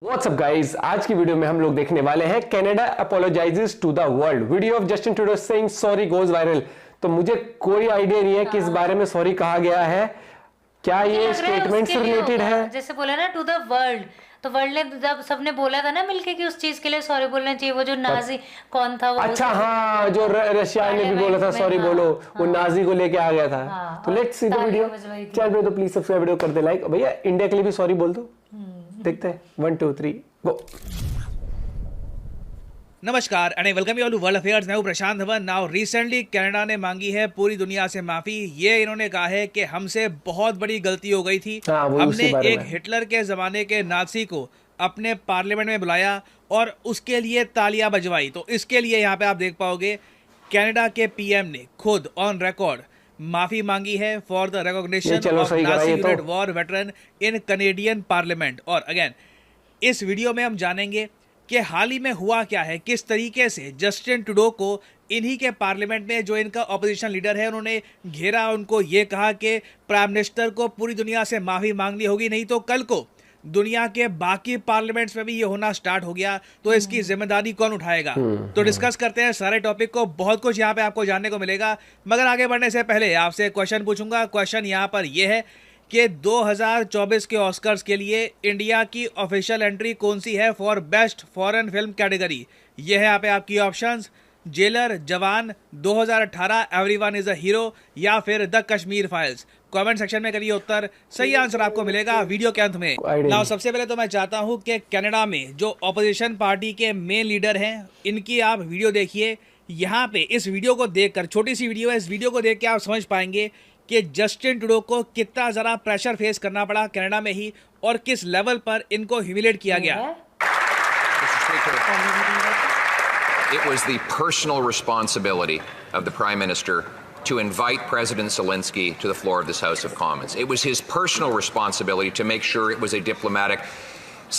WhatsApp guys, आज की video में हम लोग देखने वाले हैं Canada apologises to the world. Video of Justin Trudeau saying sorry goes viral. तो मुझे कोई आइडिया नहीं है किस बारे में सॉरी कहा गया है। क्या ये स्टेटमेंट से रिलेटेड है? जैसे बोला ना टू द वर्ल्ड, तो वर्ल्ड ने जब सबने बोला था ना मिलके कि उस चीज के लिए सॉरी बोलना चाहिए। वो जो नाजी कौन था वो, अच्छा हाँ, जो रशिया ने भी बोला था सॉरी बोलो, वो नाजी को लेके आ गया था। तो लेट्स सी द वीडियो। चल भाई, तो प्लीज सब्सक्राइब, वीडियो कर दे लाइक। भैया इंडिया के लिए भी सॉरी बोल दो, देखते हैं। 1 2 3 गो। नमस्कार and welcome you all to world affairs. मैं हूं Prashant Dhawan. Now recently Canada ने मांगी है पूरी दुनिया से माफी। ये इन्होंने कहा है कि हमसे बहुत बड़ी गलती हो गई थी। हमने एक हिटलर के जमाने के नाजी को अपने पार्लियामेंट में बुलाया और उसके लिए तालियां बजवाई। तो इसके लिए यहाँ पे आप देख पाओगे कनाडा के पीएम ने खुद ऑन रिकॉर्ड माफी मांगी है for the recognition of Nazi war veteran in Canadian parliament. और अगेन इस वीडियो में हम जानेंगे कि हाल ही में हुआ क्या है, किस तरीके से जस्टिन ट्रूडो को इन्हीं के पार्लियामेंट में जो इनका ऑपोजिशन लीडर है उन्होंने घेरा। उनको ये कहा कि प्राइम मिनिस्टर को पूरी दुनिया से माफी मांगनी होगी, नहीं तो कल को दुनिया के बाकी पार्लियामेंट्स में भी ये होना स्टार्ट हो गया तो इसकी जिम्मेदारी कौन उठाएगा। तो डिस्कस करते हैं सारे टॉपिक को। बहुत कुछ यहाँ पे आपको जानने को मिलेगा, मगर आगे बढ़ने से पहले आपसे एक क्वेश्चन पूछूंगा। क्वेश्चन यहाँ पर यह है कि 2024 के ऑस्कर्स के लिए इंडिया की ऑफिशियल एंट्री कौन सी है for best foreign film category. ये है यहाँ पे आपकी ऑप्शंस: जेलर, जवान, 2018, एवरीवन इज अ हीरो, या फिर the Kashmir files. Comment section में करिए उत्तर, सही आंसर आपको मिलेगा वीडियो के अंत में। नाउ सबसे पहले तो मैं चाहता हूं कि कनाडा में जो ऑपोजिशन पार्टी के मेन लीडर हैं इनकी आप वीडियो देखिए। यहाँ पे इस वीडियो को देखकर, छोटी सी वीडियो है, इस वीडियो को देख के आप समझ पाएंगे कि जस्टिन ट्रूडो को कितना ज़रा प्रेशर फेस करना पड़ा कनाडा में ही और किस लेवल पर इनको ह्यूमिलेट किया गया। It was the personal responsibility of the Prime Minister to invite President Zelensky to the floor of this House of Commons. It was his personal responsibility to make sure it was a diplomatic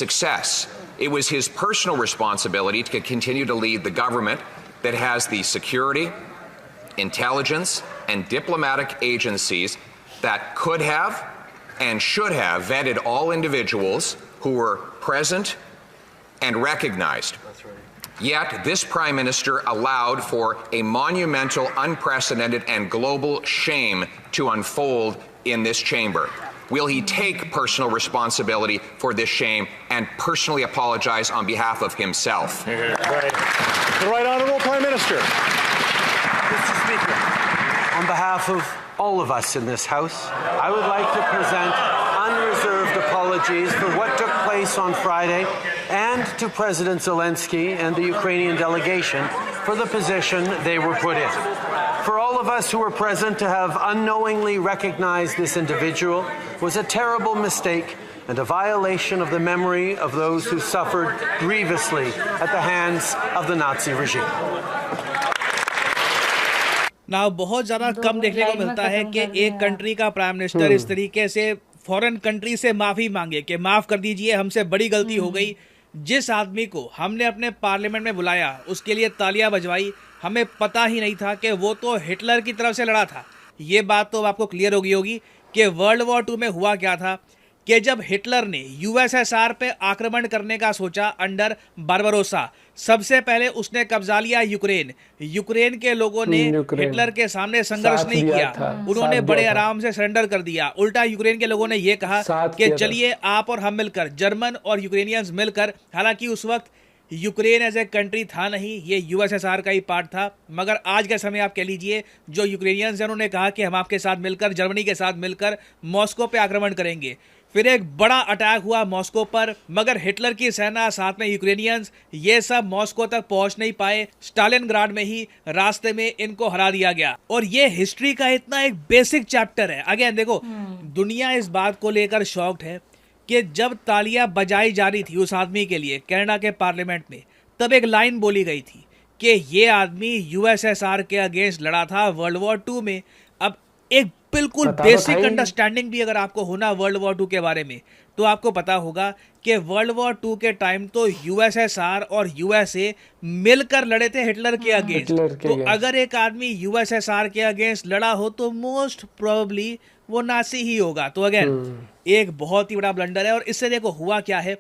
success. It was his personal responsibility to continue to lead the government that has the security, intelligence, and diplomatic agencies that could have and should have vetted all individuals who were present and recognized. Yet this Prime Minister allowed for a monumental, unprecedented, and global shame to unfold in this chamber. Will he take personal responsibility for this shame and personally apologize on behalf of himself? Right. The Right Honourable Prime Minister. Mr. Speaker, on behalf of all of us in this House, I would like to present unreserved apologies for what took place on Friday and to President Zelensky and the Ukrainian delegation for the position they were put in. For all of us who were present to have unknowingly recognized this individual was a terrible mistake and a violation of the memory of those who suffered grievously at the hands of the Nazi regime. ना बहुत ज़्यादा कम देखने को मिलता है कि एक country का प्राइम मिनिस्टर इस तरीके से फॉरेन कंट्री से माफ़ी मांगे कि माफ़ कर दीजिए, हमसे बड़ी गलती हो गई। जिस आदमी को हमने अपने पार्लियामेंट में बुलाया उसके लिए तालियां बजवाई, हमें पता ही नहीं था कि वो तो हिटलर की तरफ से लड़ा था। ये बात तो आपको क्लियर हो गई होगी कि वर्ल्ड वॉर 2 में हुआ क्या था कि जब हिटलर ने यूएसएसआर पे आक्रमण करने का सोचा अंडर बारबरोसा, सबसे पहले उसने कब्जा लिया यूक्रेन। यूक्रेन के लोगों ने हिटलर के सामने संघर्ष नहीं किया, उन्होंने बड़े आराम से सरेंडर कर दिया। उल्टा यूक्रेन के लोगों ने ये कहा कि चलिए आप और हम मिलकर, जर्मन और यूक्रेनियंस मिलकर, हालांकि उस वक्त यूक्रेन एज ए कंट्री था नहीं, ये यूएसएसआर का ही पार्ट था, मगर आज के समय आप कह लीजिए जो यूक्रेनियंस हैं उन्होंने कहा कि हम आपके साथ मिलकर, जर्मनी के साथ मिलकर मॉस्को पे आक्रमण करेंगे। फिर एक बड़ा अटैक हुआ मॉस्को पर, मगर हिटलर की सेना साथ में यूक्रेनियंस ये सब मॉस्को तक पहुंच नहीं पाए। स्टालिनग्राड में ही रास्ते में इनको हरा दिया गया। और ये हिस्ट्री का इतना एक बेसिक चैप्टर है। अगेन देखो, दुनिया इस बात को लेकर शॉक्ड है कि जब तालियां बजाई जा रही थी उस आदमी के लिए कनाडा के पार्लियामेंट में, तब एक लाइन बोली गई थी कि ये आदमी यूएसएसआर के अगेंस्ट लड़ा था वर्ल्ड वॉर 2 में। अब एक बिल्कुल बेसिक अंडरस्टैंडिंग भी अगर आपको होना वर्ल्ड वॉर 2 के बारे में, तो आपको पता होगा कि वर्ल्ड वॉर 2 के टाइम तो यूएसएसआर और यूएसए मिलकर लड़े थे हिटलर के अगेंस्ट। तो अगर एक आदमी यूएसएसआर के अगेंस्ट लड़ा हो तो मोस्ट प्रोबेबली वो नासी ही होगा। तो अगेन एक बहुत ही बड़ा ब्लंडर है। और इससे देखो हुआ क्या है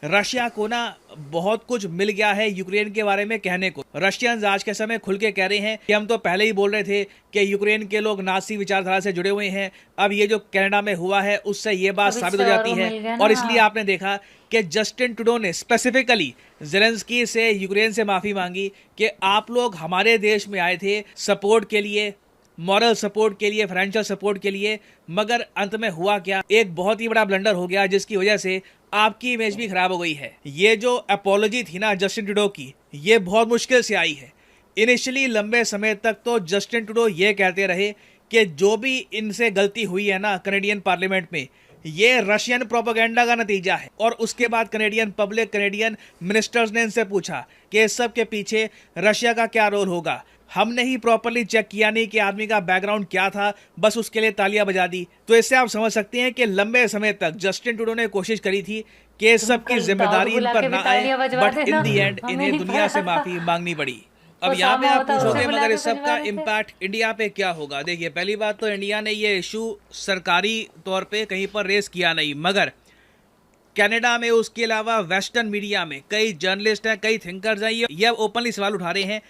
रशिया को ना बहुत कुछ मिल गया है यूक्रेन के बारे में कहने को। रशियंस आज के समय खुल के कह रहे हैं कि हम तो पहले ही बोल रहे थे कि यूक्रेन के लोग नाजी विचारधारा से जुड़े हुए हैं। अब ये जो कनाडा में हुआ है उससे ये बात साबित हो जाती है। और इसलिए आपने देखा कि जस्टिन ट्रूडो ने स्पेसिफिकली ज़ेलेंस्की से यूक्रेन से माफी मांगी कि आप लोग हमारे देश में आए थे सपोर्ट के लिए, मॉरल सपोर्ट के लिए, फाइनेंशियल सपोर्ट के लिए, मगर अंत में हुआ क्या, एक बहुत ही बड़ा ब्लंडर हो गया जिसकी वजह से आपकी इमेज भी खराब हो गई है। ये जो अपॉलॉजी थी ना जस्टिन ट्रूडो की, ये बहुत मुश्किल से आई है। इनिशियली लंबे समय तक तो जस्टिन ट्रूडो ये कहते रहे कि जो भी इनसे गलती हुई है ना कनेडियन पार्लियामेंट में, ये रशियन प्रोपेगेंडा का नतीजा है। और उसके बाद कनेडियन पब्लिक, कनेडियन मिनिस्टर्स ने इनसे पूछा कि इस सब के पीछे रशिया का क्या रोल होगा। हमने ही प्रॉपर्ली चेक किया नहीं कि आदमी का बैकग्राउंड क्या था, बस उसके लिए तालियां बजा दी। तो इससे आप समझ सकते हैं कि लंबे समय तक जस्टिन ट्रूडो ने कोशिश करी थी कि इस सब की जिम्मेदारी इन पर ना आए, बट इन दी एंड इन्हें दुनिया से माफी मांगनी पड़ी। अब यहाँ पे आप पूछोगे मगर इस सब का इम्पैक्ट इंडिया पे क्या होगा। देखिए, पहली बात तो इंडिया ने ये इशू सरकारी तौर पे कहीं पर रेस किया नहीं, मगर कनाडा में, उसके अलावा वेस्टर्न मीडिया में कई जर्नलिस्ट हैं, कई थिंकर्स हैं, ये ओपनली सवाल उठा रहे हैं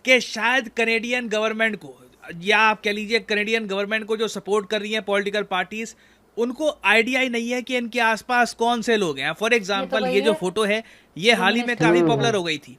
कि शायद कनेडियन गवर्नमेंट को, या आप कह लीजिए कनेडियन गवर्नमेंट को जो सपोर्ट कर रही हैं पॉलिटिकल पार्टीज, उनको आइडिया ही नहीं है कि इनके आसपास कौन से लोग हैं। फॉर एग्जांपल ये जो फोटो है ये हाल ही में काफी पॉपुलर हो गई थी।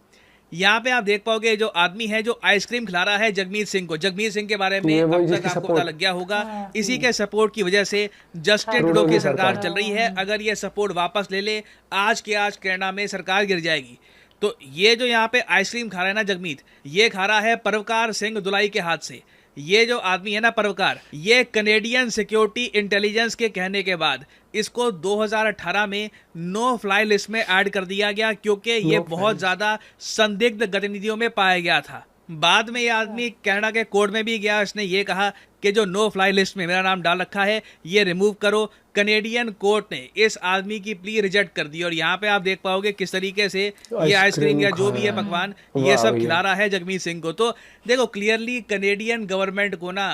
यहाँ पे आप देख पाओगे जो आदमी है जो आइसक्रीम खिला रहा है जगमीत सिंह को, जगमीत सिंह के बारे में अब तक आपको पता लग गया होगा। इसी के सपोर्ट की वजह से जस्टिन ट्रूडो की सरकार चल रही है। अगर ये सपोर्ट वापस ले ले, आज के आज कनाडा में सरकार गिर जाएगी। तो ये जो यहाँ पे आइसक्रीम खा रहा है ना जगमीत, ये खा रहा है परवकार सिंह दुलाई के हाथ से। ये जो आदमी है ना परवकार, ये कनेडियन सिक्योरिटी इंटेलिजेंस के कहने के बाद इसको 2018 में नो फ्लाई लिस्ट में ऐड कर दिया गया, क्योंकि ये बहुत ज्यादा संदिग्ध गतिविधियों में पाया गया था। बाद में ये आदमी कनाडा के कोर्ट में भी गया, इसने ये कहा कि जो नो फ्लाई लिस्ट में मेरा नाम डाल रखा है ये रिमूव करो। कनेडियन कोर्ट ने इस आदमी की प्ली रिजेक्ट कर दी। और यहाँ पे आप देख पाओगे किस तरीके से ये आइसक्रीम या जो भी है पकवान ये सब खिला रहा है जगमीत सिंह को। तो देखो क्लियरली कनेडियन गवर्नमेंट को ना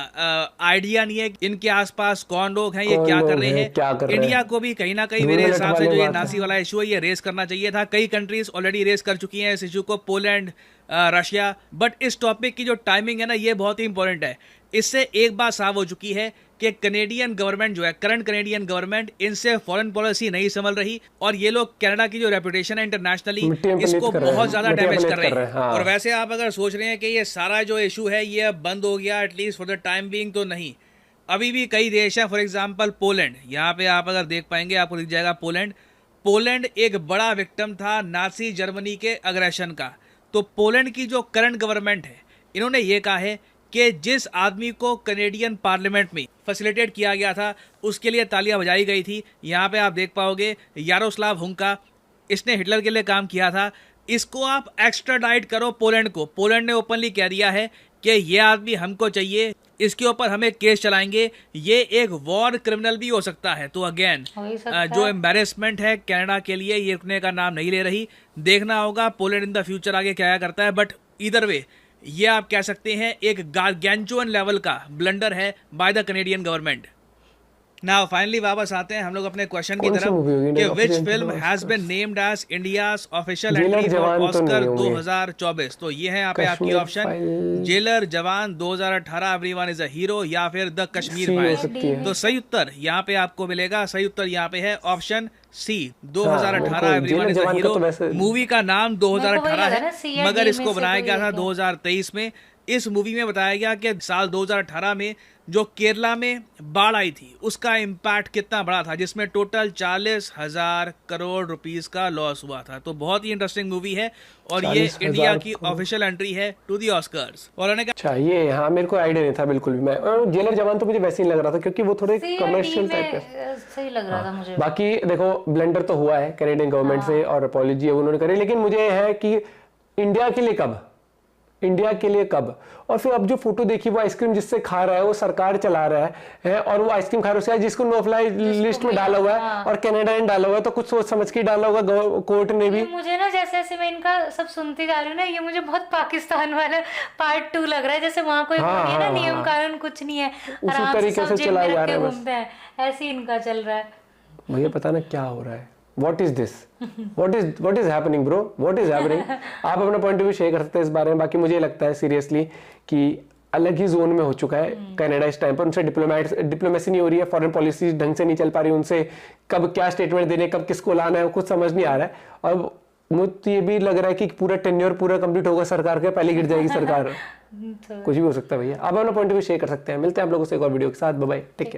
आइडिया नहीं है इनके आसपास कौन लोग हैं, ये क्या कर रहे हैं। इंडिया को भी कहीं ना कहीं मेरे हिसाब से जो ये नासी वाला इशू है ये रेस करना चाहिए था। कई कंट्रीज ऑलरेडी रेस कर चुकी हैं इस इशू को, पोलैंड, रशिया। बट इस टॉपिक की जो टाइमिंग है ना ये बहुत ही इंपॉर्टेंट है। इससे एक बात साफ हो चुकी है कि कनेडियन गवर्नमेंट जो है, करंट कनेडियन गवर्नमेंट, इनसे फॉरेन पॉलिसी नहीं संभल रही और ये लोग कनाडा की जो रेपुटेशन है इंटरनेशनली इसको बहुत ज्यादा डैमेज कर रहे हैं। और वैसे आप अगर सोच रहे हैं कि ये सारा जो इशू है ये अब बंद हो गया at least for the time being, तो नहीं, अभी भी कई देश हैं। फॉर एग्जाम्पल पोलैंड, यहाँ पे आप अगर देख पाएंगे आपको दिख जाएगा पोलैंड एक बड़ा विक्टिम था नाजी जर्मनी के अग्रेशन का। तो पोलैंड की जो करंट गवर्नमेंट है इन्होंने ये कहा है कि जिस आदमी को कनेडियन पार्लियामेंट में फैसिलिटेट किया गया था उसके लिए तालियां बजाई गई थी। यहाँ पे आप देख पाओगे यारोस्लाव हुंका, इसने हिटलर के लिए काम किया था, इसको आप एक्स्ट्राडाइट करो पोलैंड को। पोलैंड ने ओपनली कह दिया है कि ये आदमी हमको चाहिए, इसके ऊपर हमें केस चलाएंगे, ये एक वॉर क्रिमिनल भी हो सकता है। तो अगेन जो एम्बैरेसमेंट है कनाडा के लिए ये रुकने का नाम नहीं ले रही। देखना होगा पोलैंड इन द फ्यूचर आगे क्या करता है। बट ईदर वे ये आप कह सकते हैं एक गार्गेंचुअन लेवल का ब्लंडर है by the Canadian government. Now finally वापस आते हैं हम लोग अपने क्वेश्चन की तरफ कि which film has been named as India's official entry for Oscar 2024। तो ये है यहाँ पे आपकी ऑप्शन, जेलर, जवान, 2018, एवरीवन इज अ हीरो, या फिर द कश्मीर फाइल्स। तो सही उत्तर यहाँ पे आपको मिलेगा, सही उत्तर यहाँ पे है option C, 2018 everyone is a hero. Movie का नाम 2018 है मगर इसको बनाया गया था 2023 में। इस मूवी में बताया गया कि साल 2018 में जो केरला में बाढ़ आई थी उसका इम्पैक्ट कितना बड़ा था, जिसमें टोटल 40,000 करोड़ रुपीस का लॉस हुआ था। तो बहुत ही इंटरेस्टिंग मूवी है और ये इंडिया की ऑफिशियल एंट्री है टू दी ऑस्कर्स। और अच्छा ये हाँ मेरे को आइडिया नहीं था बिल्कुल भी। मैं जेलर जवान तो मुझे वैसे ही लग रहा था क्योंकि वो थोड़े कमर्शियल टाइप का सही लग रहा था मुझे। बाकी देखो ब्लेंडर तो हुआ है कैनेडियन गवर्नमेंट से और अपॉलॉजी उन्होंने करी, लेकिन मुझे है कि इंडिया के लिए कब, इंडिया के लिए कब। और फिर अब जो फोटो देखी वो आइसक्रीम जिससे खा रहा है वो सरकार चला रहा है और वो आइसक्रीम खा रहा है जिसको नो फ्लाई लिस्ट में डाला हुआ है और कनाडा ने डाला हुआ है, तो कुछ सोच समझ के डाला होगा कोर्ट ने भी। मुझे ना जैसे जैसे मैं इनका सब सुनती जा रही हूँ ना ये मुझे बहुत पाकिस्तान वाला पार्ट 2 लग रहा है, जैसे वहाँ कोई ना नियम कानून कुछ नहीं है, उसी तरीके से चलाया जा रहा है, ऐसे इनका चल रहा है। भैया पता ना क्या हो रहा है। What is this, what is happening bro, what is happening. आप अपना पॉइंट ऑफ व्यू शेयर कर सकते हैं इस बारे में। बाकी मुझे लगता है सीरियसली कि अलग ही जोन में हो चुका है कनाडा इस टाइम पर। उनसे डिप्लोमेसी नहीं हो रही है, फॉरेन पॉलिसी ढंग से नहीं चल पा रही उनसे, कब क्या स्टेटमेंट देने, कब किसको लाना है, कुछ समझ नहीं आ रहा है। और मुझे ये भी लग रहा है कि पूरा टेन्योर पूरा कंप्लीट होगा सरकार के, पहले गिर जाएगी सरकार। कुछ भी हो सकता है भैया। आप अपना पॉइंट ऑफ व्यू शेयर कर सकते हैं। मिलते हैं आप लोगों से एक और वीडियो के साथ। Bye bye, take care.